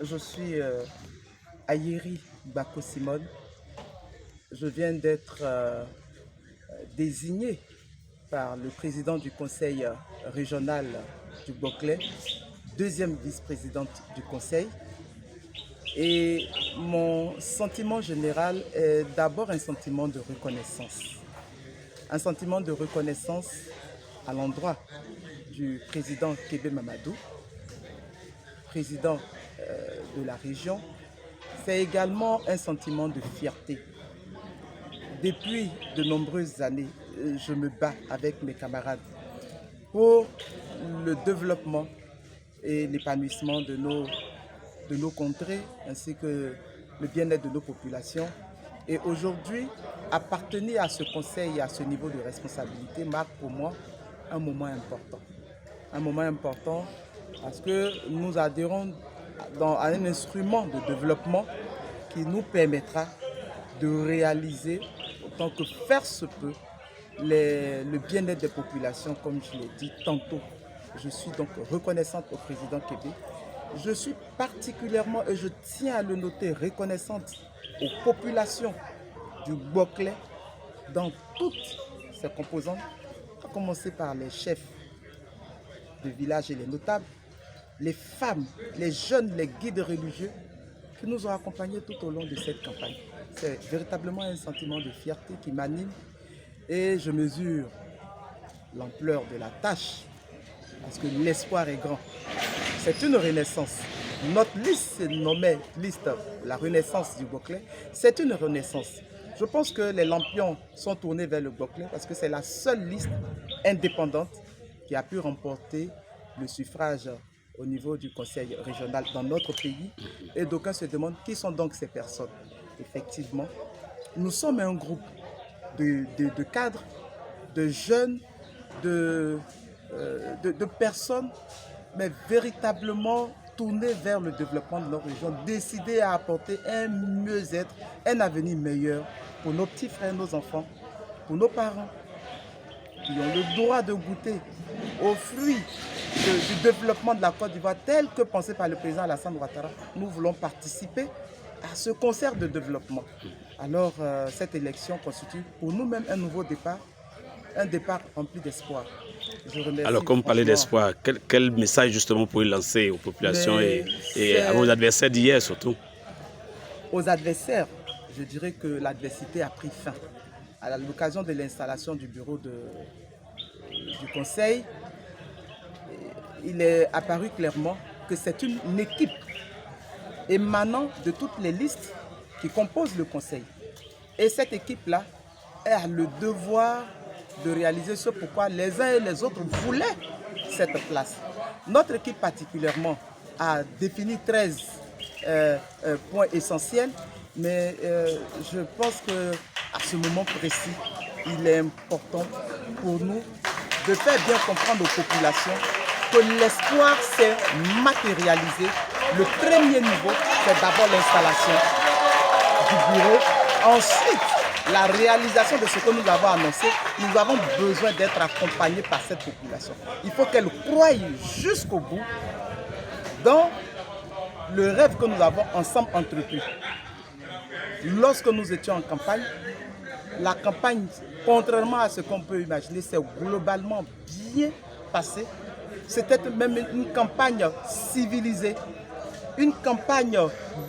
Je suis Ayeri Bako Simone. Je viens d'être désigné par le président du conseil régional du Boclé, deuxième vice-présidente du conseil. Et mon sentiment général est d'abord un sentiment de reconnaissance. Un sentiment de reconnaissance à l'endroit du président Kébé Mamadou, président de la région. C'est également un sentiment de fierté. Depuis de nombreuses années, je me bats avec mes camarades pour le développement et l'épanouissement de nos contrées ainsi que le bien-être de nos populations. Et aujourd'hui, appartenir à ce conseil et à ce niveau de responsabilité marque pour moi un moment important. Un moment important parce que nous adhérons à un instrument de développement qui nous permettra de réaliser, autant que faire se peut, le bien-être des populations, comme je l'ai dit tantôt. Je suis donc reconnaissante au président Kébé. Je suis particulièrement, et je tiens à le noter, reconnaissante aux populations du Boclé dans toutes ses composantes, à commencer par les chefs de village et les notables, les femmes, les jeunes, les guides religieux qui nous ont accompagnés tout au long de cette campagne. C'est véritablement un sentiment de fierté qui m'anime et je mesure l'ampleur de la tâche parce que l'espoir est grand. C'est une renaissance. Notre liste se nommait liste la renaissance du Boclé. C'est une renaissance. Je pense que les lampions sont tournés vers le Boclé parce que c'est la seule liste indépendante qui a pu remporter le suffrage au niveau du conseil régional dans notre pays. Et d'aucuns se demandent qui sont donc ces personnes. Effectivement, nous sommes un groupe de cadres, de jeunes, de personnes, mais véritablement tournés vers le développement de notre région, décidés à apporter un mieux-être, un avenir meilleur pour nos petits frères, nos enfants, pour nos parents, qui ont le droit de goûter aux fruits du développement de la Côte d'Ivoire tel que pensé par le président Alassane Ouattara. Nous voulons participer à ce concert de développement. Alors cette élection constitue pour nous-mêmes un nouveau départ, un départ rempli d'espoir. Alors comme vous parlez d'espoir, quel message justement pour lancer aux populations et à vos adversaires d'hier surtout? Aux adversaires, je dirais que l'adversité a pris fin. À l'occasion de l'installation du bureau du conseil, il est apparu clairement que c'est une équipe émanant de toutes les listes qui composent le conseil. Et cette équipe-là a le devoir de réaliser ce pourquoi les uns et les autres voulaient cette place. Notre équipe particulièrement a défini 13 points essentiels, mais je pense qu'à ce moment précis, il est important pour nous de faire bien comprendre aux populations que l'espoir s'est matérialisé. Le premier niveau, c'est d'abord l'installation du bureau. Ensuite, la réalisation de ce que nous avons annoncé, nous avons besoin d'être accompagnés par cette population. Il faut qu'elle croie jusqu'au bout dans le rêve que nous avons ensemble entrepris. Lorsque nous étions en campagne, la campagne, contrairement à ce qu'on peut imaginer, s'est globalement bien passée. C'était même une campagne civilisée, une campagne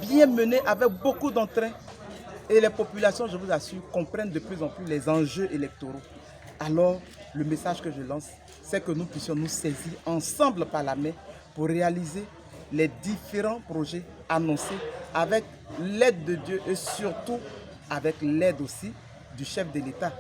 bien menée avec beaucoup d'entrain. Et les populations, je vous assure, comprennent de plus en plus les enjeux électoraux. Alors, le message que je lance, c'est que nous puissions nous saisir ensemble par la main pour réaliser les différents projets annoncés avec l'aide de Dieu et surtout avec l'aide aussi du chef de l'État.